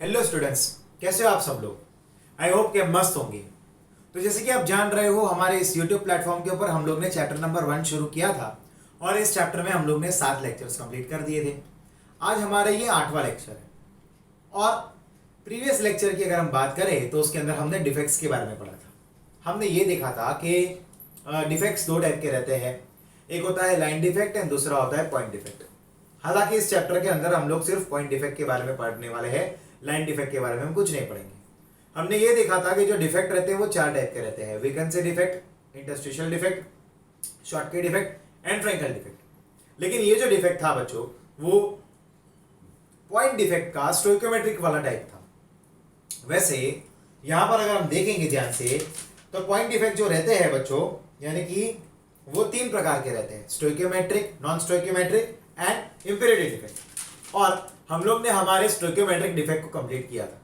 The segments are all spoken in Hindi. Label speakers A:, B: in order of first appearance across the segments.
A: हेलो स्टूडेंट्स, कैसे हो आप सब लोग। आई होप कि मस्त होंगे। तो जैसे कि आप जान रहे हो, हमारे इस यूट्यूब प्लेटफॉर्म के ऊपर हम लोग ने चैप्टर नंबर 1 शुरू किया था और इस चैप्टर में हम लोग ने 7 लेक्चर्स कंप्लीट कर दिए थे। आज हमारा ये 8वां लेक्चर है और प्रीवियस लेक्चर की अगर हम बात करें तो उसके अंदर हमने डिफेक्ट्स के बारे में पढ़ा था। हमने ये देखा था कि डिफेक्ट्स दो टाइप के रहते हैं, एक होता है लाइन डिफेक्ट एंड दूसरा होता है पॉइंट डिफेक्ट। हालांकि इस चैप्टर के अंदर हम लोग सिर्फ पॉइंट डिफेक्ट के बारे में पढ़ने वाले हैं, लाइन डिफेक्ट के बारे में हम कुछ नहीं पढ़ेंगे। हमने ये देखा था कि जो डिफेक्ट रहते हैं वो 4 टाइप के रहते हैं, vacancy defect, interstitial defect, shortcut defect and Frenkel defect. लेकिन ये जो डिफेक्ट था बच्चों, वो पॉइंट डिफेक्ट का स्टोइकोमेट्रिक वाला टाइप था। वैसे यहां पर अगर हम देखेंगे ध्यान से तो पॉइंट डिफेक्ट जो रहते हैं बच्चों, यानी कि वो 3 प्रकार के रहते हैं, stoichiometric, non stoichiometric and imperative defect. और हम लोग ने हमारे स्टोइकोमेट्रिक डिफेक्ट को कंप्लीट किया था।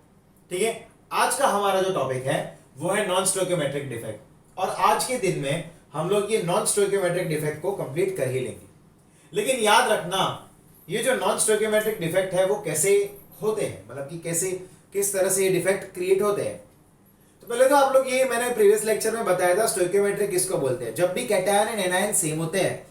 A: ठीक है, आज का हमारा जो टॉपिक है वो है नॉन स्टोइकोमेट्रिक डिफेक्ट और आज के दिन में हम लोग ये नॉन स्टोइकोमेट्रिक डिफेक्ट को कंप्लीट कर ही लेंगे। लेकिन याद रखना, ये जो नॉन स्टोइकोमेट्रिक डिफेक्ट है वो कैसे होते हैं, मतलब कि कैसे किस तरह से ये डिफेक्ट क्रिएट होते हैं। तो पहले तो आप लोग, ये मैंने प्रीवियस लेक्चर में बताया था, स्टोइकोमेट्रिक किसको बोलते हैं। जब भी कैटायन एंड एनायन सेम होते हैं,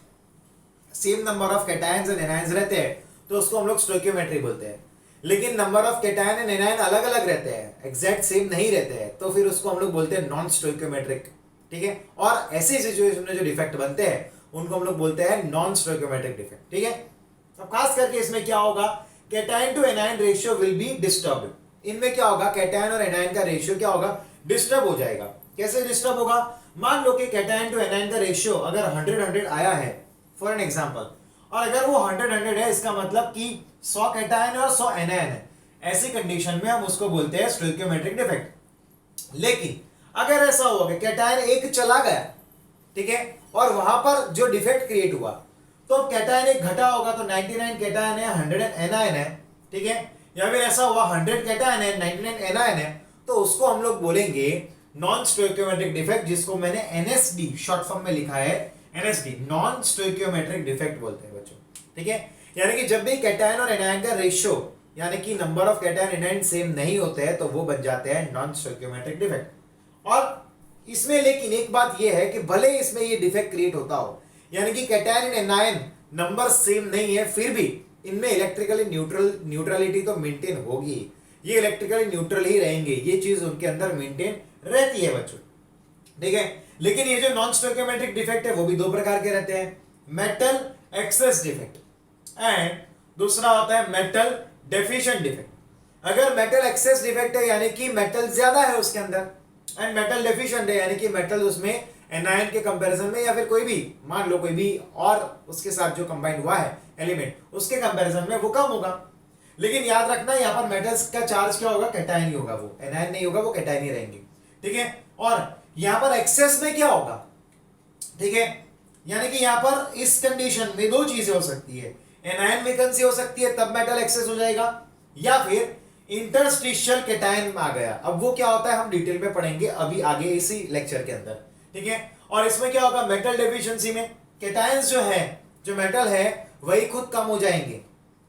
A: same number of cations and anions रहते हैं, तो उसको हम लोग स्टोइकोमेट्रिक बोलते हैं। लेकिन number of cation and anion अलग अलग रहते हैं, एग्जैक्ट सेम नहीं रहते हैं, तो फिर उसको हम लोग बोलते हैं नॉन स्टोइकोमेट्रिक। ठीक है, और ऐसी सिचुएशन में जो डिफेक्ट बनते हैं उनको हम लोग बोलते हैं नॉन स्टोइकोमेट्रिक डिफेक्ट। ठीक है, अब खास करके इसमें क्या होगा, cation to anion ratio will be disturb. इनमें क्या होगा, कैटायन और एनायन का रेशियो क्या होगा, डिस्टर्ब हो जाएगा। कैसे डिस्टर्ब होगा, मान लो कि कैटायन टू एनायन का रेशियो अगर 100-100 आया है फॉर एन एग्जांपल, और अगर वो 100-100 है, इसका मतलब कि 100 कैटायन है और 100 एनायन है, ऐसी कंडीशन में हम उसको बोलते हैं स्टोइकोमेट्रिक डिफेक्ट। लेकिन अगर ऐसा हुआ कि कैटायन एक चला गया, ठीक है, और वहां पर जो डिफेक्ट क्रिएट हुआ, तो अब कैटायन एक घटा होगा, तो 99 कैटायन है, 100 एनायन है, ठीक है, या फिर ऐसा हुआ 100 कैटायन है, 99 एनायन है, तो उसको हम लोग बोलेंगे नॉन स्टोइकोमेट्रिक डिफेक्ट, जिसको मैंने एनएसडी शॉर्ट फॉर्म में लिखा है, एनएसडी नॉन स्टोइकोमेट्रिक डिफेक्ट बोलते हैं बच्चों। ठीक है, यानी कि जब भी कैटायन और एनायन का रेशियो, यानी कि number of cation anion same नहीं होते हैं, तो वो बन जाते हैं नॉन स्टोइकोमेट्रिक डिफेक्ट। और इसमें लेकिन एक बात ये है कि भले इसमें ये डिफेक्ट क्रिएट होता हो, यानी कि cation and anion number same नहीं है, फिर भी इनमें इलेक्ट्रिकली न्यूट्रलिटी तो मेंटेन होगी, ये इलेक्ट्रिकली न्यूट्रल ही रहेंगे, ये चीज उनके अंदर मेंटेन रहती है बच्चों। ठीक है, लेकिन ये जो नॉन स्टोइकोमेट्रिक डिफेक्ट है वो भी 2 प्रकार के रहते हैं, मेटल एक्सेस डिफेक्ट एंड दूसरा होता है मेटल डेफिशिएंट डिफेक्ट। अगर मेटल एक्सेस डिफेक्ट है, यानी कि मेटल ज्यादा है उसके अंदर, एंड मेटल डेफिशिएंट है, यानी कि मेटल उसमें एनायन के कंपैरिजन में, या फिर कोई भी, मान लो कोई भी और उसके साथ जो कंबाइन हुआ है एलिमेंट, उसके कंपैरिजन में वो कम होगा। लेकिन याद रखना, यहाँ पर मेटल्स का चार्ज क्या होगा, कैटायन ही होगा, वो एनायन नहीं होगा, वो कैटायन ही रहेंगे। ठीक है, और यहाँ पर एक्सेस में क्या होगा, ठीक है, यानी कि यहाँ पर इस कंडीशन में 2 चीजें हो सकती है, एनायन वेकेंसी हो सकती है, तब मेटल एक्सेस हो जाएगा, या फिर इंटरस्टिशियल कैटायन आ गया। अब वो क्या होता है हम डिटेल में पढ़ेंगे अभी आगे इसी लेक्चर के अंदर। ठीक है, और इसमें क्या होगा, मेटल डेफिशिएंसी में कैटायंस जो है, जो मेटल है, वही खुद कम हो जाएंगे।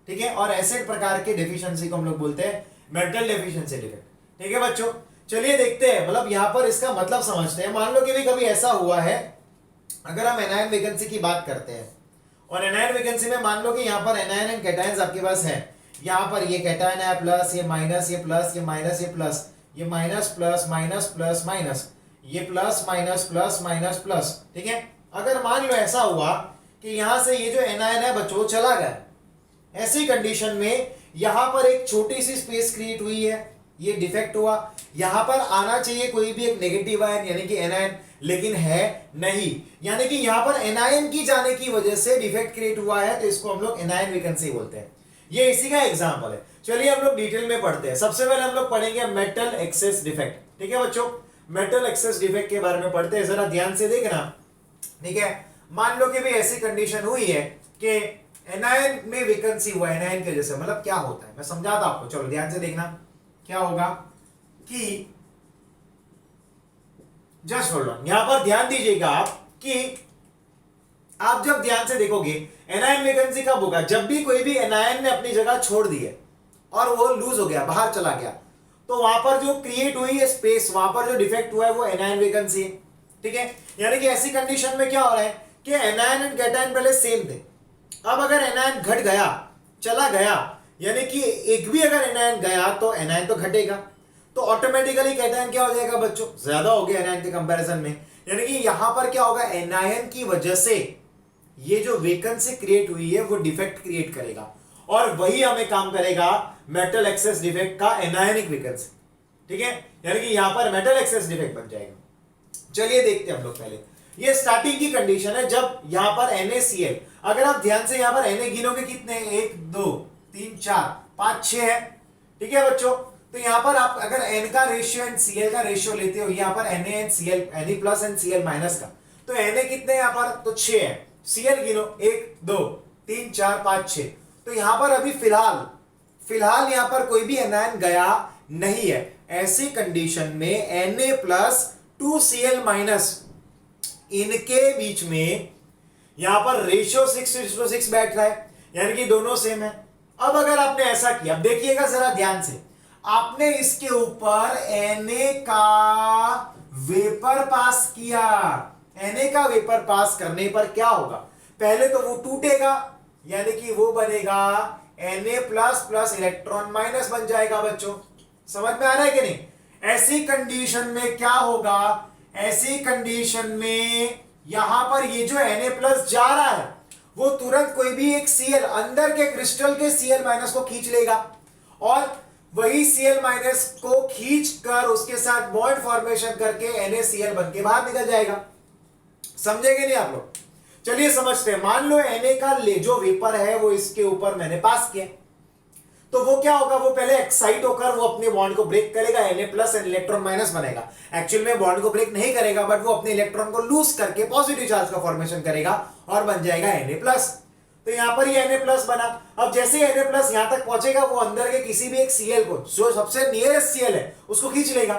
A: ठीक है, और एसिड प्रकार के डेफिशिएंसी को हम लोग बोलते हैं मेटल डेफिशिएंसी डिफेक्ट। ठीक है बच्चों, चलिए देखते हैं, मतलब यहां पर इसका मतलब समझते हैं। मान लो कि भी कभी ऐसा हुआ है, अगर हम एनायन वेकेंसी की बात करते हैं, और एनायन वेकेंसी में मान लो कि यहाँ पर एनायन एंड कैटायंस आपके पास है, यहाँ पर ये कैटायन है प्लस, ये माइनस, ये प्लस, ये माइनस, ये प्लस, ये minus plus minus plus minus, ये plus minus plus minus plus. ठीक है, अगर मान लो ऐसा हुआ कि यहां से ये जो एनायन है बच्चों चला गया, ऐसी कंडीशन में यहां पर एक छोटी सी स्पेस क्रिएट हुई है, ये डिफेक्ट हुआ, यहां पर आना चाहिए कोई भी एक नेगेटिव आयन, यानी कि एनायन, लेकिन है नहीं, यानी कि यहां पर एनायन की जाने की वजह से डिफेक्ट क्रिएट हुआ है, तो इसको हम लोग एनायन वेकेंसी बोलते हैं। ये इसी का एग्जांपल है। चलिए हम लोग डिटेल में पढ़ते हैं। सबसे पहले हम लोग पढ़ेंगे मेटल एक्सेस डिफेक्ट। ठीक है बच्चों, मेटल एक्सेस डिफेक्ट के बारे में पढ़ते हैं, जरा ध्यान से देखना। ठीक है, मान लो कि भी ऐसी कंडीशन हुई है कि एनायन में वेकेंसी हुआ, एनायन की वजह से, मतलब क्या होता है मैं समझाता आपको, चलो ध्यान से देखना। क्या होगा कि जस्ट होल्ड ऑन, यहां पर ध्यान दीजिएगा आप कि आप जब ध्यान से देखोगे एनायन वेकेंसी कब होगा, जब भी कोई भी एनायन ने अपनी जगह छोड़ दी है, और वो लूज हो गया, बाहर चला गया, तो वहां पर जो क्रिएट हुई है स्पेस, वहां पर जो डिफेक्ट हुआ है वो एनायन वैकेंसी है। ठीक है, यानी कि ऐसी कंडीशन में क्या हो रहा है कि एनायन एंड कैटायन पहले सेम थे, अब अगर एनायन घट गया, चला गया, यानी कि एक भी अगर एनायन गया तो एनायन तो घटेगा, तो ऑटोमेटिकली कैटायन क्या हो जाएगा बच्चों, ज्यादा हो गया एनायन के कंपैरिजन में। यानी कि यहां पर क्या होगा, एनायन की वजह से ये जो वैकेंसी क्रिएट हुई है वो डिफेक्ट क्रिएट करेगा, और वही हमें काम करेगा मेटल एक्सेस डिफेक्ट का एनायनिक वैकेंसी। ठीक है, यानी कि यहां पर मेटल एक्सेस डिफेक्ट बन जाएगा। चलिए देखते हैं हम लोग पहले, ये स्टार्टिंग की कंडीशन है जब यहां पर NaCl, अगर आप ध्यान से यहां पर Na गिनोगे कितने, 1 2 3 4 5 6 है। ठीक है बच्चों, तो यहां पर आप अगर N का रेशियो एंड Cl का रेशियो लेते हो, यहां पर Na and Cl, Na plus and Cl minus का, तो Na कितने यहां पर, तो 6 है। Cl गिनो 1 2 3 4 5 6, तो यहां पर अभी फिलहाल यहां पर कोई भी एनायन गया नहीं है। ऐसी कंडीशन में Na प्लस 2Cl माइनस, इनके बीच में यहां पर रेशियो 6:6 बैठ रहा है, यानी कि दोनों सेम है। अब अगर आपने ऐसा किया, अब देखिएगा जरा ध्यान से, आपने इसके ऊपर Na का वेपर पास किया, Na का वेपर पास करने पर क्या होगा, पहले तो वो टूटेगा, यानी कि वो बनेगा Na plus plus electron minus बन जाएगा। बच्चों समझ में आ रहा है कि नहीं? ऐसी कंडीशन में क्या होगा, ऐसी कंडीशन में यहां पर ये जो Na प्लस जा रहा है वो तुरंत कोई भी एक Cl अंदर के क्रिस्टल के Cl माइनस को खींच लेगा, और वही Cl माइनस को खींच कर उसके साथ बॉन्ड फॉर्मेशन करके NaCl बन के बाहर निकल जाएगा। समझेंगे नहीं आप लोग? चलिए समझते हैं। मान लो Na का जो वेपर है वो इसके ऊपर मैंने पास किया, तो वो क्या होगा, वो पहले एक्साइट होकर वो अपने बॉन्ड को ब्रेक करेगा, Na plus and electron minus बनेगा। एक्चुअल में बॉन्ड को ब्रेक नहीं करेगा, बट वो अपने इलेक्ट्रॉन को लूज करके पॉजिटिव चार्ज का फॉर्मेशन करेगा और बन जाएगा Na प्लस। तो यहां पर ये Na प्लस बना। अब जैसे ही Na प्लस यहां तक पहुंचेगा, वो अंदर के किसी भी एक Cl को, जो सबसे नियरेस्ट Cl है, उसको खींच लेगा।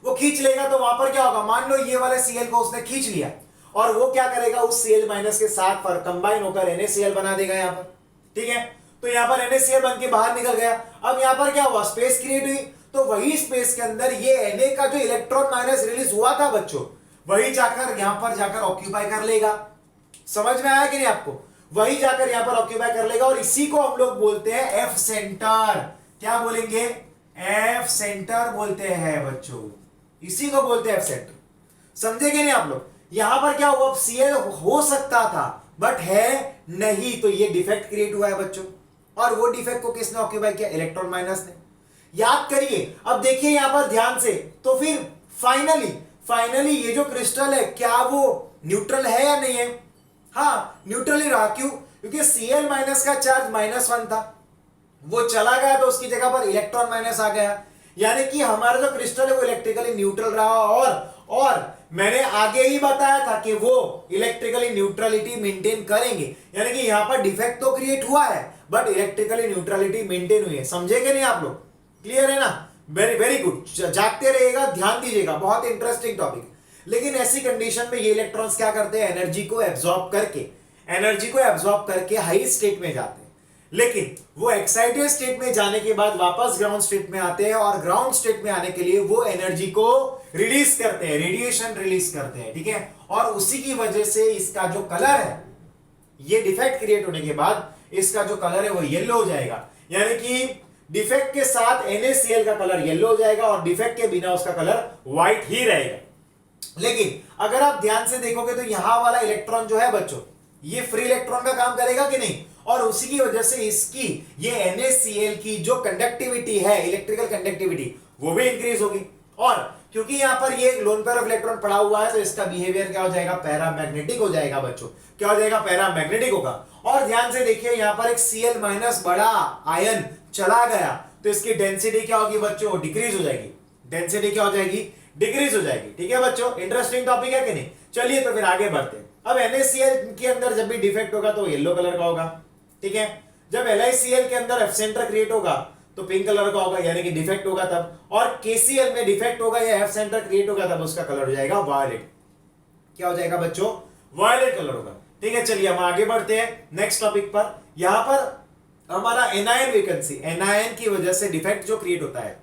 A: वो खींच लेगा तो वहां पर क्या होगा, मान लो ये वाले Cl को उसने खींच लिया, और वो क्या करेगा, उस Cl माइनस के साथ पर कंबाइन होकर NaCl बना देगा यहां पर। ठीक है, तो यहां पर NaCl बन के बाहर निकल गया। अब यहां पर क्या हुआ, स्पेस क्रिएट हुई, तो वही स्पेस के अंदर ये Na का जो इलेक्ट्रॉन माइनस रिलीज हुआ था बच्चों, वही जाकर यहां पर जाकर ऑक्यूपाई कर लेगा। समझ में आया कि नहीं आपको? वही जाकर यहां पर ऑक्यूपाई कर लेगा, और इसी को हम लोग बोलते हैं एफ सेंटर। क्या बोलेंगे, एफ सेंटर बोलते हैं बच्चों, इसी को बोलते हैं एफ सेंटर। समझेंगे नहीं आप लोग? यहां पर क्या हुआ, Cl हो सकता था बट है नहीं, तो ये डिफेक्ट क्रिएट हुआ है बच्चों, और वो डिफेक्ट को किसने ऑक्यूपाई किया, इलेक्ट्रॉन माइनस ने। याद करिए, अब देखिए यहां पर ध्यान से, तो फिर फाइनली ये जो क्रिस्टल है क्या वो न्यूट्रल है या नहीं है? हाँ, न्यूट्रल ही रहा। क्यों? क्योंकि Cl माइनस का चार्ज -1 था, वो चला गया तो उसकी जगह पर इलेक्ट्रॉन माइनस आ गया, यानी कि हमारा जो क्रिस्टल है वो इलेक्ट्रिकली न्यूट्रल रहा। और मैंने आगे ही बताया था कि वो इलेक्ट्रिकली न्यूट्रलिटी मेंटेन करेंगे, यानी कि यहां पर डिफेक्ट तो क्रिएट हुआ है बट इलेक्ट्रिकली न्यूट्रलिटी मेंटेन हुई है। समझेंगे नहीं आप लोग? क्लियर है ना? वेरी वेरी गुड, जागते रहिएगा, ध्यान दीजिएगा, बहुत इंटरेस्टिंग टॉपिक। लेकिन ऐसी कंडीशन में ये इलेक्ट्रॉन्स क्या करते हैं, एनर्जी को एब्जॉर्ब करके हाई स्टेट में जाते हैं, लेकिन वो एक्साइटेड स्टेट में जाने के बाद वापस ग्राउंड स्टेट में आते हैं, और ग्राउंड स्टेट में आने के लिए वो एनर्जी को रिलीज करते हैं, रेडिएशन रिलीज करते हैं। ठीक है, और उसी की वजह से इसका जो कलर है, ये डिफेक्ट क्रिएट होने के बाद इसका जो कलर है वो येलो हो जाएगा, यानी कि डिफेक्ट के साथ NaCl का कलर येलो हो जाएगा, और डिफेक्ट के बिना उसका कलर व्हाइट ही रहेगा। लेकिन अगर आप ध्यान से देखोगे तो यहां वाला इलेक्ट्रॉन जो है बच्चों, ये फ्री इलेक्ट्रॉन का काम करेगा कि नहीं, और उसी की वजह से इसकी ये NaCl की जो कंडक्टिविटी है, इलेक्ट्रिकल कंडक्टिविटी, वो भी इंक्रीज होगी। और क्योंकि यहां पर ये लोन पेयर ऑफ इलेक्ट्रॉन पड़ा हुआ है, तो इसका बिहेवियर क्या हो जाएगा, पैरामैग्नेटिक हो जाएगा बच्चों। क्या हो जाएगा, पैरामैग्नेटिक होगा। और ध्यान से देखिए, यहां पर एक Cl माइनस बड़ा आयन चला गया, तो इसकी डेंसिटी क्या होगी बच्चों, डिक्रीज हो जाएगी। डेंसिटी क्या हो जाएगी, डिक्रीज हो जाएगी। ठीक है बच्चों, इंटरेस्टिंग टॉपिक है कि नहीं? चलिए तो फिर आगे बढ़ते हैं। अब NaCl के अंदर जब भी डिफेक्ट होगा तो येलो कलर का होगा। ठीक है, जब LiCl के अंदर एफ सेंटर क्रिएट होगा तो पिंक कलर का होगा, यानी कि डिफेक्ट होगा तब। और KCl में डिफेक्ट होगा या एफ सेंटर क्रिएट होगा तब उसका कलर हो जाएगा वायलेट। क्या हो जाएगा बच्चों, वायलेट कलर होगा। ठीक है, चलिए हम आगे बढ़ते हैं नेक्स्ट टॉपिक पर। यहां पर हमारा एनायन वैकेंसी, एनायन की वजह से डिफेक्ट जो क्रिएट होता है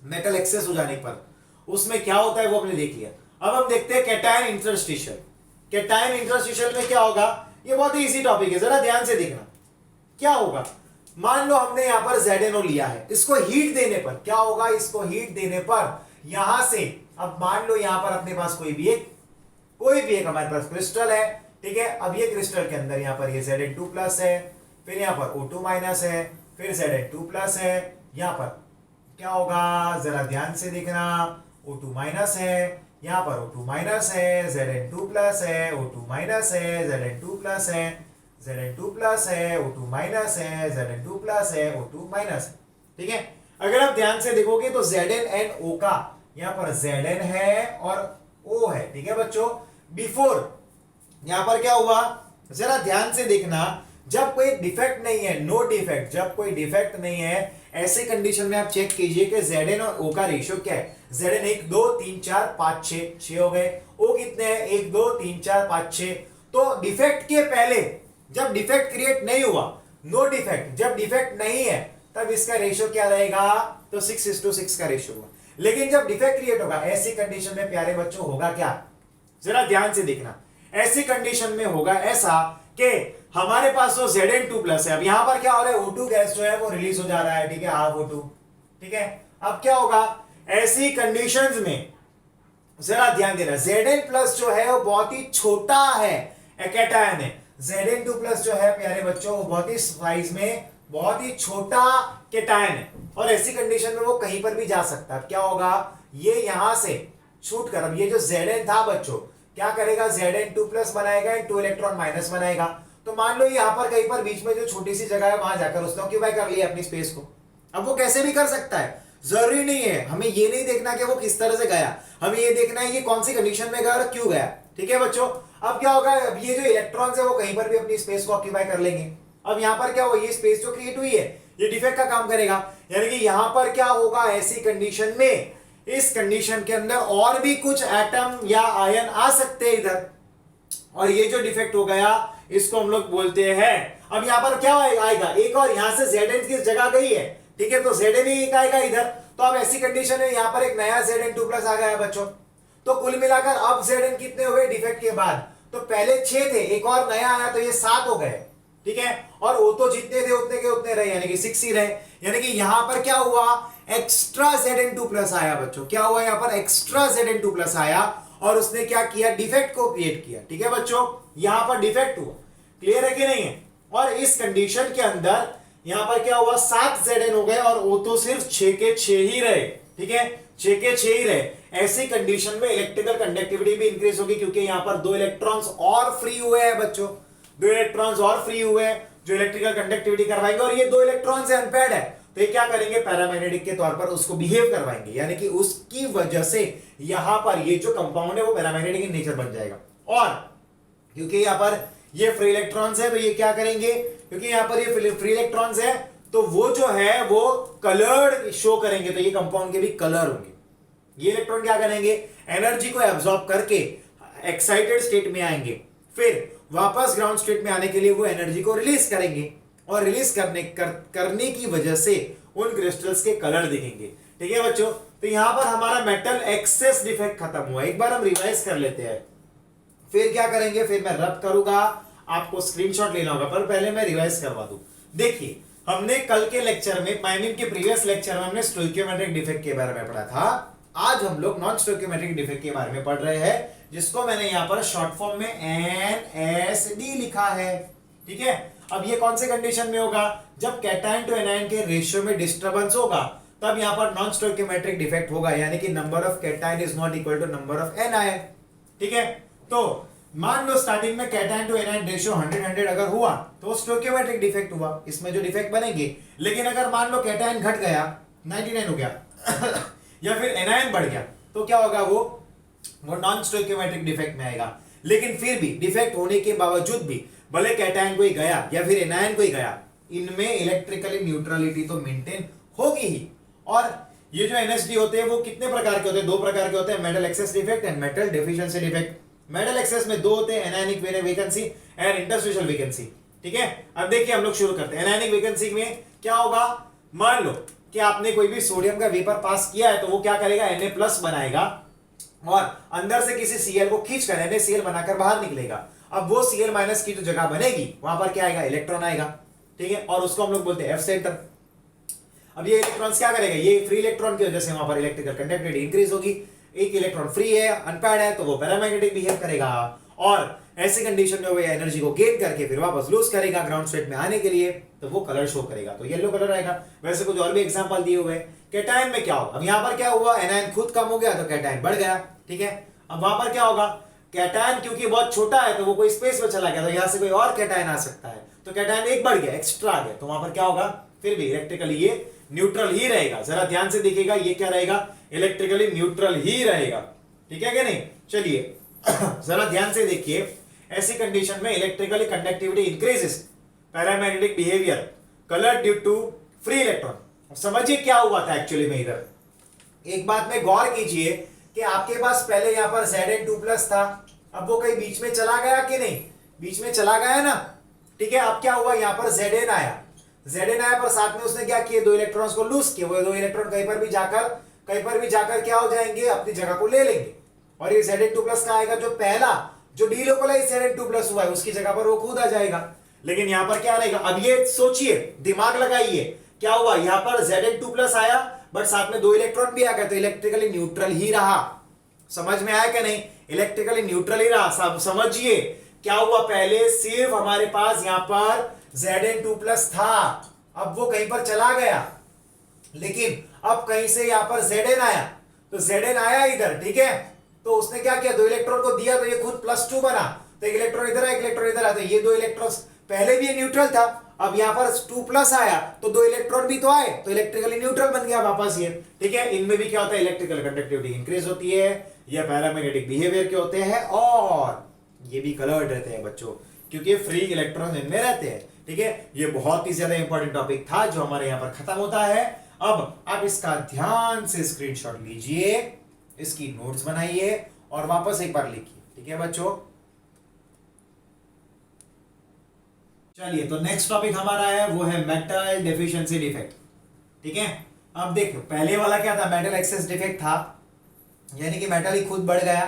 A: मेटल एक्सेस हो जाने पर, उसमें क्या होता है वो हमने देख लिया। अब हम देखते हैं कैटायन इंटरस्टिशियल। कैटायन इंटरस्टिशियल में क्या होगा, ये बहुत ही इजी टॉपिक है, जरा ध्यान से देखना। क्या होगा, मान लो हमने यहां पर ZnO लिया है, इसको हीट देने पर क्या होगा, इसको हीट देने पर यहां से, अब मान लो यहां पर अपने पास कोई भी एक हमारे पास क्रिस्टल है, ठीक है। अब ये क्रिस्टल के अंदर यहां पर ये Zn2 प्लस है, फिर यहां पर O2 माइनस है, फिर Zn2 प्लस है, यहां पर क्या होगा, जरा ध्यान से देखना, O2 माइनस है, यहां पर O2 माइनस है, Zn2 प्लस है, O2 माइनस है, Zn2 प्लस है, Zn2 प्लस है, O2 माइनस है, Zn2 प्लस है, O2 माइनस है, ठीक है। अगर आप ध्यान से देखोगे तो Zn एंड O का यहां पर Zn है और O है, ठीक है बच्चों। बिफोर यहां पर क्या हुआ, जरा ध्यान से देखना, जब कोई डिफेक्ट नहीं है, नो डिफेक्ट, जब कोई डिफेक्ट नहीं है, ऐसे कंडीशन में आप चेक कीजिए कि Zn और O का रेशियो क्या है। Zn 1 2 3 4 5 6 हो गए, O कितने हैं 1 2 3 4 5 6। तो डिफेक्ट के पहले, जब डिफेक्ट क्रिएट नहीं हुआ, नो डिफेक्ट, जब डिफेक्ट नहीं है, तब इसका रेशियो क्या रहेगा, तो 6:6 का रेशियो होगा। लेकिन जब डिफेक्ट क्रिएट होगा, ऐसी कंडीशन में प्यारे बच्चों होगा क्या, जरा ध्यान से देखना। ऐसी कंडीशन में होगा ऐसा कि हमारे पास तो Zn2 प्लस है, अब यहां पर क्या हो रहा है, O2 गैस जो है वो रिलीज हो जा रहा है, ठीक है, हाफ O2, ठीक है। अब क्या होगा, ऐसी कंडीशंस में जरा ध्यान देना, Zn प्लस जो है वो बहुत ही छोटा है, कैटायन है। Zn2 प्लस जो है प्यारे बच्चों वो बहुत ही साइज में बहुत ही छोटा कैटायन है, और ऐसी कंडीशन में वो कहीं पर भी जा सकता है। क्या होगा, ये यहां से छूट कर, अब ये जो Zn था बच्चों क्या करेगा, Zn2 प्लस बनाएगा एंड 2 इलेक्ट्रॉन माइनस बनाएगा। तो मान लो यहां पर कहीं पर बीच में जो छोटी सी जगह है वहां जाकर उसने ऑक्यूपाई कर लिया अपनी स्पेस को। अब वो कैसे भी कर सकता है, जरूरी नहीं है, हमें ये नहीं देखना कि वो किस तरह से गया, हमें ये देखना है कि कौन सी कंडीशन में गया और क्यों गया, ठीक है बच्चों। अब क्या होगा, अब ये जो इलेक्ट्रॉन्स है वो कहीं पर भी अपनी स्पेस को ऑक्यूपाई कर लेंगे। अब यहां पर क्या होगा, ये स्पेस जो क्रिएट हुई है ये डिफेक्ट का काम करेगा, यानी कि यहां पर क्या होगा, ऐसी कंडीशन में, इस कंडीशन के अंदर और भी कुछ एटम या आयन आ सकते हैं इधर, और ये जो डिफेक्ट हो गया इसको हम लोग बोलते हैं। अब यहां पर क्या आएगा, एक और यहां से Zn की जगह गई है, ठीक है, तो Zn ही एक आएगा इधर। तो अब ऐसी कंडीशन है यहां पर एक नया Zn2 प्लस आ गया है बच्चों। तो कुल मिलाकर अब Zn कितने हुए डिफेक्ट के बाद, तो पहले 6 थे, एक और नया आया तो ये 7 हो गए, ठीक है। और वो तो जितने थे उतने के उतने रहे, यानी कि 6 ही रहे। यानी कि यहां पर क्या हुआ, एक्स्ट्रा Zn2 प्लस आया बच्चों, क्या हुआ यहां पर, एक्स्ट्रा Zn2 प्लस आया, और उसने क्या किया, डिफेक्ट को क्रिएट किया, ठीक है बच्चों। यहां पर डिफेक्ट हुआ, क्लियर है कि नहीं है। और इस कंडीशन के अंदर यहां पर क्या हुआ, 7 Zn हो गए और वो तो सिर्फ 6 के 6 ही रहे, ठीक है, 6 के 6 ही रहे। ऐसी कंडीशन में इलेक्ट्रिकल कंडक्टिविटी भी इंक्रीज होगी, क्योंकि यहां पर 2 इलेक्ट्रॉन्स और फ्री हुए हैं बच्चों, 2 इलेक्ट्रॉन्स और फ्री हुए हैं जो इलेक्ट्रिकल कंडक्टिविटी करवाएंगे, और ये 2 इलेक्ट्रॉन्स अनपेयर्ड है, तो ये क्या करेंगे, पैरामैग्नेटिक के तौर पर उसको बिहेव करवाएंगे, यानी कि उसकी वजह से यहां पर ये जो कंपाउंड है वो पैरामैग्नेटिक इन नेचर बन जाएगा। और क्योंकि यहां पर ये फ्री इलेक्ट्रॉन्स है तो ये क्या करेंगे, क्योंकि यहां पर ये फ्री इलेक्ट्रॉन्स है तो वो जो है वो कलर्ड शो करेंगे, तो ये कंपाउंड के भी कलर होंगे। ये इलेक्ट्रॉन क्या करेंगे, एनर्जी को एब्जॉर्ब करके एक्साइटेड स्टेट में आएंगे, फिर वापस ग्राउंड स्टेट में आने के लिए वो एनर्जी को रिलीज करेंगे, और रिलीज करने की वजह से उन क्रिस्टल्स के कलर दिखेंगे, ठीक है बच्चों। तो यहां पर हमारा मेटल एक्सेस डिफेक्ट खत्म हुआ। एक बार हम रिवाइज कर लेते हैं, फिर क्या करेंगे, फिर मैं रब करूंगा, आपको स्क्रीनशॉट लेना होगा, पर पहले मैं रिवाइज करवा दूं। देखिए हमने कल के लेक्चर में, आई मीन के प्रीवियस लेक्चर में हमने स्टोइकियोमेट्रिक डिफेक्ट के बारे में पढ़ा था। आज हम लोग नॉन स्टोइकियोमेट्रिक डिफेक्ट के बारे में पढ़ रहे हैं, जिसको मैंने यहां पर शॉर्ट फॉर्म में NSD लिखा है, ठीक है। अब ये कौन से कंडीशन में होगा, जब कैटायन टू एनायन के रेशियो में डिस्टर्बेंस होगा, तब यहां पर नॉन स्टोइकियोमेट्रिक डिफेक्ट होगा, यानी कि number of cation is not equal to number of anion, ठीक है। तो मान लो स्टार्टिंग में कैटायन टू एनायन रेशियो 100 अगर हुआ तो स्टोइकियोमेट्रिक डिफेक्ट हुआ, इसमें जो डिफेक्ट बनेंगे। लेकिन अगर मान लो कैटायन घट गया, 99 हो गया या फिर एनायन बढ़ गया, तो क्या होगा, वो नॉन स्टोइकियोमेट्रिक डिफेक्ट में आएगा। लेकिन फिर भी डिफेक्ट होने के बावजूद भी, भले कैटायन कोई गया या फिर एनायन कोई गया, इनमें इलेक्ट्रिकली न्यूट्रलिटी तो मेंटेन होगी ही। और ये जो NSD होते हैं वो कितने प्रकार के होते हैं, 2 प्रकार के होते हैं, metal access defect and metal deficiency defect. Metal access में 2 होते हैं, anionic vacancy and interstitial vacancy, ठीक है, अब देखिए हम लोग शुरू करते हैं। एनायनिक वैकेंसी में क्या होगा, मान लो कि आपने कोई भी सोडियम का वेपर पास किया है तो वो क्या करेगा, Na+ बनाएगा और अंदर से किसी Cl को खींचकर NaCl बनाकर बाहर निकलेगा। अब वो Cl- की जो जगह बनेगी वहां पर क्या आएगा, इलेक्ट्रॉन आएगा, ठीक है, और उसको हम लोग बोलते हैं F सेंटर। अब ये इलेक्ट्रॉन्स क्या करेगा, ये फ्री इलेक्ट्रॉन की वजह से वहां पर इलेक्ट्रिकल कंडक्टिविटी इंक्रीज होगी। एक इलेक्ट्रॉन फ्री है, अनपेयर्ड है, तो वो पैरामैग्नेटिक बिहेव करेगा और ऐसी कंडीशन में वो एनर्जी को गेन करके फिर वापस लूज करेगा ग्राउंड स्टेट में आने के लिए, तो वो कलर शो करेगा, तो येलो कलर आएगा। वैसे कुछ और भी एग्जांपल दिए हुए हैं। कैटायन में क्या होगा, अब यहां पर क्या हुआ, एनायन खुद कम हो गया तो कैटायन बढ़ गया, ठीक है। अब वहां पर क्या होगा, कैटायन क्योंकि बहुत छोटा है तो वो कोई स्पेस में चला गया, तो यहां से कोई और कैटायन आ सकता है, तो कैटायन एक बढ़ गया, एक्स्ट्रा आ गया, तो वहां पर क्या होगा, फिर भी इलेक्ट्रिकली ये न्यूट्रल ही रहेगा। जरा ध्यान से देखिएगा, ये क्या रहेगा, इलेक्ट्रिकली न्यूट्रल ही रहेगा, ठीक है कि नहीं। चलिए जरा ध्यान से देखिए, ऐसी कंडीशन में electrically conductivity increases, paramagnetic behaviour, colour due to free electron. समझिए क्या हुआ था एक्चुअली में इधर, एक बात में गौर कीजिए कि आपके पास पहले यहां पर Zn2+ था, अब वो कहीं बीच में चला गया कि नहीं, बीच में चला गया ना, ठीक है। अब क्या हुआ, यहां पर Zn आया, पर साथ में उसने क्या किया, दो इलेक्ट्रॉन्स को लूज किया, वो दो इलेक्ट्रॉन कहीं पर भी जाकर क्या हो जाएंगे, अपनी जगह को ले लेंगे, और ये Zn2+ का आएगा, जो पहला जो डीलोकलाइज Zn2+ हुआ है उसकी जगह पर वो खुद आ जाएगा। लेकिन यहां पर क्या रहेगा, अब ये सोचिए, दिमाग लगाइए, क्या हुआ, यहां पर Zn2+ आया बट साथ में दो इलेक्ट्रॉन भी आ गए, तो इलेक्ट्रिकली न्यूट्रल ही रहा। समझ में आया कि नहीं, इलेक्ट्रिकली न्यूट्रल ही रहा। सब समझिए क्या हुआ, पहले सिर्फ हमारे पास यहां पर Zn2+ था, अब वो कहीं पर चला गया, लेकिन अब कहीं से यहां पर Zn आया, तो Zn आया इधर, ठीक है, तो उसने क्या किया, दो इलेक्ट्रॉन को दिया, तो ये खुद +2 बना, तो एक इलेक्ट्रॉन इधर है, एक इलेक्ट्रॉन इधर है, तो ये दो इलेक्ट्रॉन्स पहले भी ये न्यूट्रल था, अब यहां पर 2+ आया तो दो इलेक्ट्रॉन भी तो आए, तो इलेक्ट्रिकली न्यूट्रल बन गया वापस ये, ठीक है। इनमें भी क्या होता है, इलेक्ट्रिकल कंडक्टिविटी इंक्रीज होती है, या पैरामैग्नेटिक बिहेवियर के होते हैं, और ये भी कलर्ड रहते हैं बच्चों, क्योंकि फ्री इलेक्ट्रॉन इनमें रहते हैं, ठीक है। ये बहुत ही ज्यादा इंपॉर्टेंट टॉपिक था जो हमारे यहां पर खत्म होता है। अब आप इसका ध्यान से स्क्रीनशॉट लीजिए, इसकी नोट्स बनाइए और वापस एक बार लिखिए, ठीक है बच्चों। चलिए, तो नेक्स्ट टॉपिक हमारा है वो है मेटल डेफिशिएंसी डिफेक्ट, ठीक है। अब देखो, पहले वाला क्या था, मेटल एक्सेस डिफेक्ट था, यानी कि मेटल ही खुद बढ़ गया,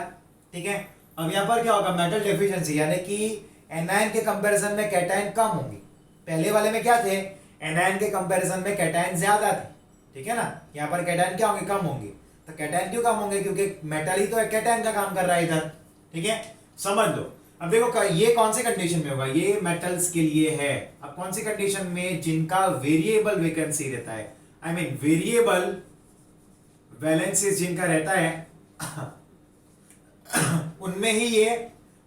A: ठीक है। अब यहां पर क्या होगा, मेटल डेफिशिएंसी, यानी कि एनायन के कंपैरिजन में कैटायन कम होंगे। पहले वाले में क्या थे, एनायन के कंपैरिजन में कैटायन ज्यादा थे, ठीक है ना। यहां पर कैटायन क्या होंगे, कम होंगे, तो कैटायन क्यों कम होंगे, क्योंकि मेटल ही तो कैटायन का काम कर रहा है इधर, ठीक है, समझ लो। अब देखो ये कौन सी कंडीशन में होगा, ये मेटल्स के लिए है। अब कौन सी कंडीशन में, जिनका वेरिएबल वैकेंसी रहता है, आई मीन वेरिएबल वैलेंसी जिनका रहता है उनमें ही ये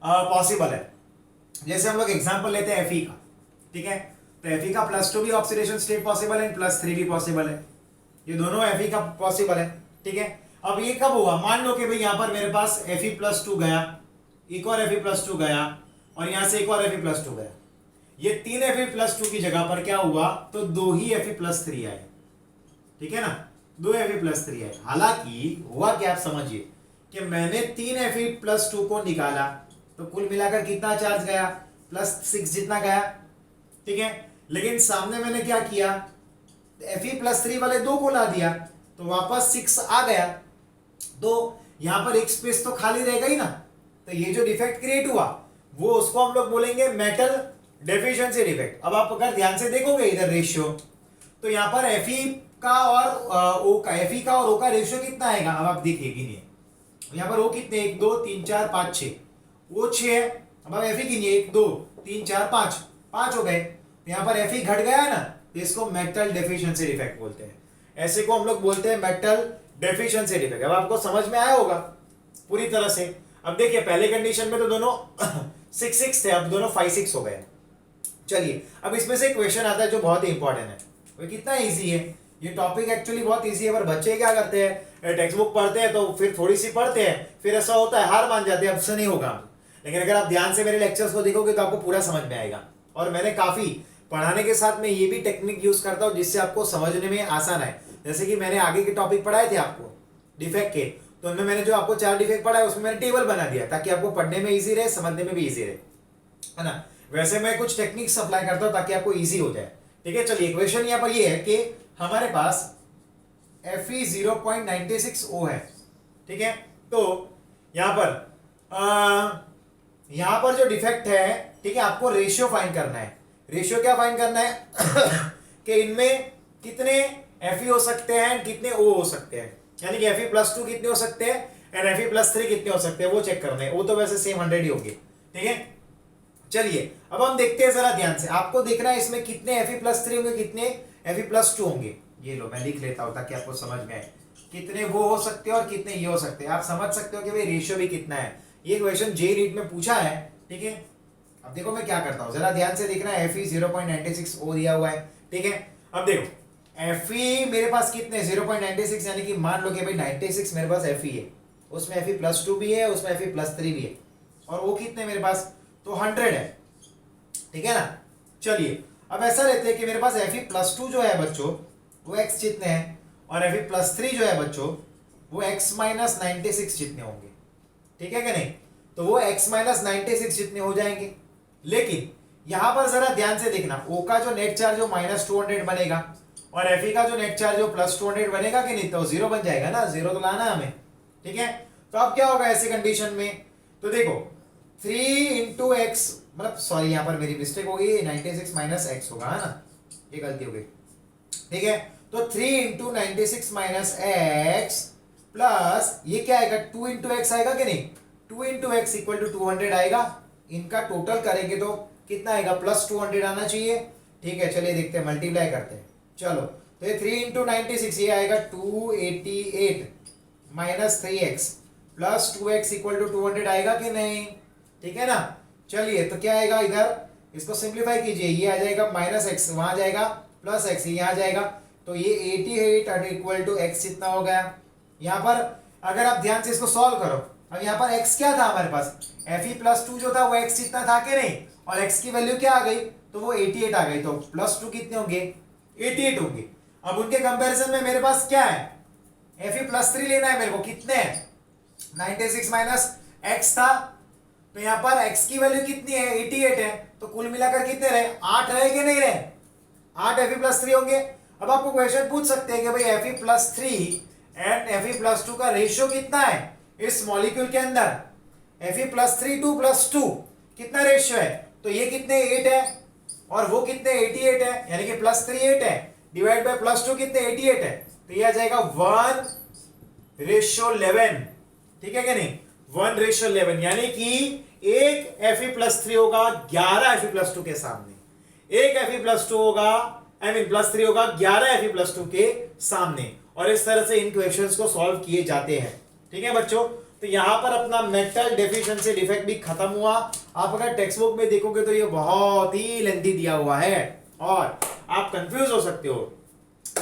A: पॉसिबल है। जैसे हम लोग एग्जांपल लेते हैं Fe का, ठीक है, तो Fe का +2 भी ऑक्सीडेशन स्टेट पॉसिबल है, +3 भी पॉसिबल है, ये दोनों Fe का पॉसिबल है, ठीक है। अब ये कब हुआ, मान लो कि भाई यहां पर मेरे पास Fe+2 गया, एक और Fe+2 गया, और यहां से एक और Fe+2 गया, ये 3 Fe+2 की जगह पर क्या हुआ, तो 2 ही Fe+3 आए, ठीक है ना, 2 Fe+3 आए। हालांकि हुआ क्या, आप समझिए कि मैंने 3 Fe+2 को निकाला, तो कुल मिलाकर कितना चार्ज गया, +6 जितना गया, ठीक है। लेकिन सामने मैंने क्या किया, Fe+3 वाले 2 को ला दिया, तो वापस 6 आ गया, तो यहां पर एक स्पेस तो खाली रहेगा ही ना, तो ये जो डिफेक्ट क्रिएट हुआ वो उसको हम लोग बोलेंगे मेटल डेफिशिएंसी डिफेक्ट। अब आप अगर ध्यान से देखोगे इधर रेशियो, तो यहां पर Fe का और O का, Fe का और O का रेशियो कितना आएगा, अब आप देखिए गिनिए, यहां पर O कितने, 1 2 3 4 5 6, वो 6 है, अब आप Fe गिनिए, 1 2 3 4 5, 5 हो गए, यहां पर Fe घट गया है ना, तो इसको मेटल डेफिशिएंसी डिफेक्ट बोलते हैं, ऐसे को हम लोग बोलते हैं मेटल डेफिशिएंसी डिफेक्ट। अब आपको समझ में आया होगा पूरी तरह से। अब देखिए, पहले कंडीशन में तो दोनों 6 6 थे, अब दोनों 5 6 हो गए। चलिए, अब इसमें से एक क्वेश्चन आता है जो बहुत ही इंपॉर्टेंट है, वो कितना इजी है, ये टॉपिक एक्चुअली बहुत इजी है, पर बच्चे क्या करते हैं, टेक्स्ट बुक पढ़ते हैं तो फिर थोड़ी सी पढ़ते हैं, फिर ऐसा होता है हार मान जाते हैं, अब से नहीं होगा। लेकिन अगर आप ध्यान से मेरे लेक्चर्स को देखोगे तो आपको पूरा समझ में आएगा, और मैंने काफी पढ़ाने के साथ में ये भी टेक्निक यूज करता हूँ जिससे आपको समझने में आसान है। जैसे कि मैंने आगे के टॉपिक पढ़ाए थे आपको डिफेक्ट के, तो उनमें मैंने जो आपको 4 डिफेक्ट पढ़ा है उसमें मैंने टेबल बना दिया ताकि आपको पढ़ने में इजी रहे, समझने में भी इजी रहे, है ना। वैसे मैं कुछ टेक्निक्स अप्लाई करता हूं ताकि आपको इजी हो जाए। ठीक है, चलिए इक्वेशन यहाँ पर ये है कि हमारे पास Fe 0.96O है। ठीक है, तो यहाँ पर जो डिफेक्ट है, ठीक है, आपको रेशियो फाइंड करना है। रेशियो क्या फाइंड करना है कि इनमें कितने Fe हो सकते हैं, कितने O हो सकते हैं, यानी कि Fe+2 कितने हो सकते हैं एंड Fe+3 कितने हो सकते हैं, वो चेक करना है। वो तो वैसे सेम 100 ही होंगे। ठीक है, चलिए अब हम देखते हैं जरा ध्यान से। आपको देखना है इसमें कितने Fe+3 होंगे, कितने Fe+2 होंगे। ये लो मैं लिख लेता हूं ताकि आपको समझ में आए कितने वो हो सकते हैं और कितने ये हो सकते हैं। आप समझ सकते हो कि भाई रेशियो भी कितना है। ये क्वेश्चन जे नीट में पूछा है। ठीक है, अब देखो मैं क्या करता हूं, जरा ध्यान से देखना है। Fe 0.96O दिया हुआ है। ठीक है, अब देखो Fe मेरे पास कितने 0.96, यानी कि मान लो कि भाई 96 मेरे पास Fe है, उसमें Fe+2 भी है, उसमें Fe+3 भी है, और वो कितने मेरे पास तो 100 है। ठीक है ना, चलिए अब ऐसा रहते हैं कि मेरे पास Fe+2 जो है बच्चों वो x जितने हैं, और Fe+3 जो है बच्चों वो x-96 जितने होंगे। ठीक है कि नहीं, तो वो x-96 जितने हो जाएंगे। लेकिन यहां पर जरा ध्यान से देखना, O का जो नेट चार्ज वो -200 बनेगा और Fe का जो नेट चार्ज वो +200 बनेगा कि नहीं, तो 0 बन जाएगा ना, 0 तो लाना हमें। ठीक है, तो अब क्या होगा ऐसी कंडीशन में, तो देखो 3 × x, मतलब सॉरी यहाँ पर मेरी मिस्टेक हो गई, 96 - x होगा, है ना, ये गलती हो गई। ठीक है, तो 3 × 96 - x प्लस ये क्या आएगा 2 × x आएगा कि नहीं, 2 × x = 200 आएगा। इनका टोटल करेंगे तो कितना आएगा, +200 आना चाहिए। ठीक है, चलिए देखते हैं, मल्टीप्लाई करते हैं। चलो तो ये 3 × 96 ये आएगा 288 - 3x प्लस 2x = 200 आएगा कि नहीं। ठीक है ना, चलिए तो क्या आएगा, इधर इसको सिंप्लीफाई कीजिए, ये आ जाएगा -x, वहां जाएगा +x, यहाँ जाएगा, तो ये 88 = x जितना हो गया। यहाँ पर अगर आप ध्यान से इसको सॉल्व करो, अब यहाँ पर x क्या था हमारे पास, Fe+2 जो था वो x जितना था कि नहीं, और x की वैल्यू क्या आ गई, तो वो 88 आ गई, तो +2 कितने होंगे, 88 होंगे। अब उनके कंपैरिजन में मेरे पास क्या है, Fe+3 लेना है मेरे को, कितने है 96 - x था, तो यहाँ पर x की वैल्यू कितनी है 88 है, तो कुल मिलाकर कितने रहे, 8 रहे कि नहीं रहे, 8 Fe+3 होंगे। अब आपको क्वेश्चन पूछ सकते हैं कि भाई Fe+3 एंड Fe+2 का रेशियो कितना है इस मॉलिक्यूल के अंदर, Fe+3 2 + 2 कितना रेशियो है, तो ये कितने 8 है और वो कितने 88 है, यानी कि +3 8 है, डिवाइड बाय +2 कितने 88 है, तो ये आ जाएगा 1:11। ठीक है कि नहीं, 1:11, यानी कि एक Fe+3 होगा 11 Fe+2 के सामने, एक Fe+2 होगा +3 होगा 11 Fe+2 के सामने। और इस तरह से इन क्वेश्चंस को सॉल्व किए जाते हैं। ठीक है बच्चों, तो यहां पर अपना मेटल डेफिशिएंसी डिफेक्ट भी खत्म हुआ। आप अगर टेक्स्ट बुक में देखोगे तो ये बहुत ही लेंथी दिया हुआ है और आप कंफ्यूज हो सकते हो,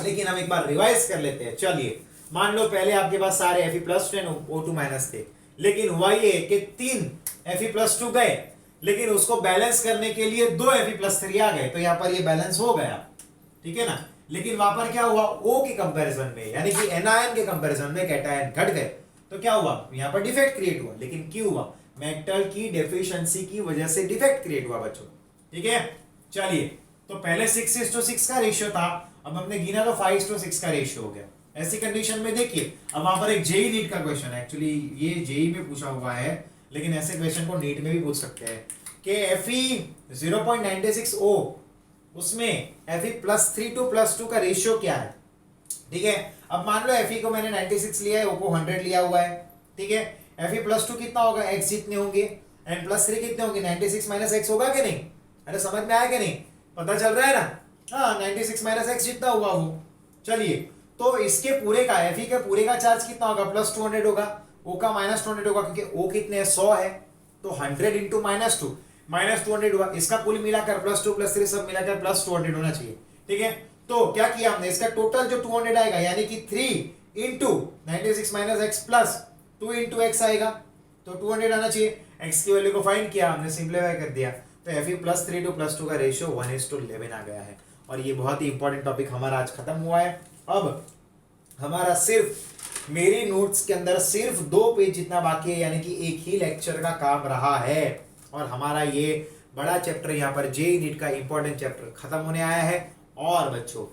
A: लेकिन हम एक बार रिवाइज कर लेते हैं। चलिए मान लो पहले आपके पास सारे Fe+10 O2- थे, लेकिन हुआ ये कि 3 Fe+2 गए, लेकिन उसको बैलेंस करने के लिए 2 Fe+3 आ गए, तो यहाँ पर ये बैलेंस हो गया। ठीक है ना, लेकिन वहां पर क्या हुआ, O के कंपैरिजन में, यानी कि एनायन के कंपैरिजन में कैटायन घट गए, तो क्या हुआ, यहाँ पर डिफेक्ट क्रिएट हुआ। लेकिन क्यों हुआ, मेटल की डेफिशिएंसी की वजह से डिफेक्ट क्रिएट हुआ बच्चों। ठीक है, चलिए तो पहले 6:6 का रेशियो था, अब हमने गिना तो 5:6 का रेशियो हो गया। ऐसी कंडीशन में देखिए, अब वहां पर एक जेई नीट का क्वेश्चन है, एक्चुअली ये जेई में पूछा हुआ है, लेकिन ऐसे क्वेश्चन को नीट में भी पूछ सकते हैं कि Fe 0.96O उसमें Fe+3 to +2 का रेशियो क्या है। ठीक है, अब मान लो Fe को मैंने 96 लिया है, O को 100 लिया हुआ है। ठीक है, Fe+2 कितना होगा, x जितने होंगे, एंड +3 कितने होंगे, 96 - x होगा कि नहीं, अरे समझ में आया कि नहीं, पता चल रहा है ना, हाँ 96 - x जितना हुआ वो। चलिए तो इसके पूरे का Fe के पूरे का चार्ज कितना होगा, +200 होगा, O का -200 होगा, क्योंकि O कितने है 100 है, तो 100 × -2 -200 हुआ। इसका कुल मिलाकर +2 +3 सब मिलाकर +200 होना चाहिए। ठीक है, तो क्या किया हमने, इसका टोटल जो 200 आएगा, यानी कि 3 × 96 - x प्लस 2 × x आएगा, तो 200 आना चाहिए। x की वैल्यू को फाइंड किया हमने, सिंप्लीफाई कर दिया, तो Fe+3 to +2 का रेशियो 1:11 आ गया है। और ये बहुत ही इंपॉर्टेंट टॉपिक हमारा आज खत्म हुआ है। अब हमारा सिर्फ मेरी नोट्स के अंदर सिर्फ 2 पेज जितना बाकी है, यानी कि एक ही लेक्चर का काम रहा है, और हमारा ये बड़ा चैप्टर यहाँ पर जेईई नीट का इंपॉर्टेंट चैप्टर खत्म होने आया है। और बच्चों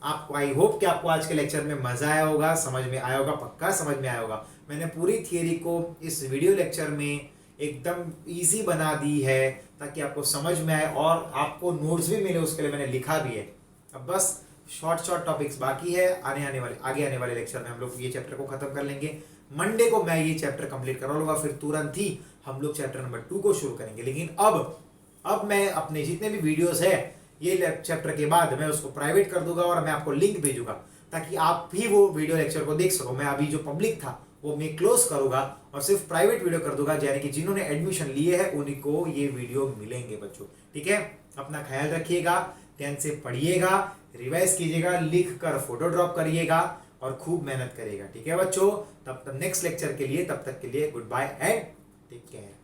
A: आपको आई होप कि आपको आज के लेक्चर में मजा आया होगा, समझ में आया होगा, पक्का समझ में आया होगा। मैंने पूरी थियरी को इस वीडियो लेक्चर में एकदम इजी बना दी है ताकि आपको समझ में आए और आपको नोट्स भी मिले, उसके लिए मैंने लिखा भी है। अब बस शॉर्ट टॉपिक्स बाकी है, आगे आने वाले लेक्चर में हम लोग ये चैप्टर को खत्म कर लेंगे। मंडे को मैं ये चैप्टर कंप्लीट करवा लूंगा, फिर तुरंत ही हम लोग चैप्टर नंबर 2 को शुरू करेंगे। लेकिन अब मैं अपने जितने भी वीडियोस है ये चैप्टर के बाद मैं उसको प्राइवेट कर दूंगा और मैं आपको लिंक भेजूंगा ताकि आप भी वो वीडियो लेक्चर को देख सको। मैं अभी जो पब्लिक था वो मैं क्लोज करूंगा और सिर्फ प्राइवेट वीडियो कर दूंगा, यानी कि जिन्होंने एडमिशन लिए है उन्हीं को ये वीडियो मिलेंगे बच्चों। ठीक है, अपना ख्याल रखिएगा, ध्यान से पढ़िएगा, रिवाइज कीजिएगा, लिख कर फोटो ड्रॉप करिएगा और खूब मेहनत करिएगा। ठीक है बच्चों, तब तक नेक्स्ट लेक्चर के लिए, तब तक के लिए good bye and take care.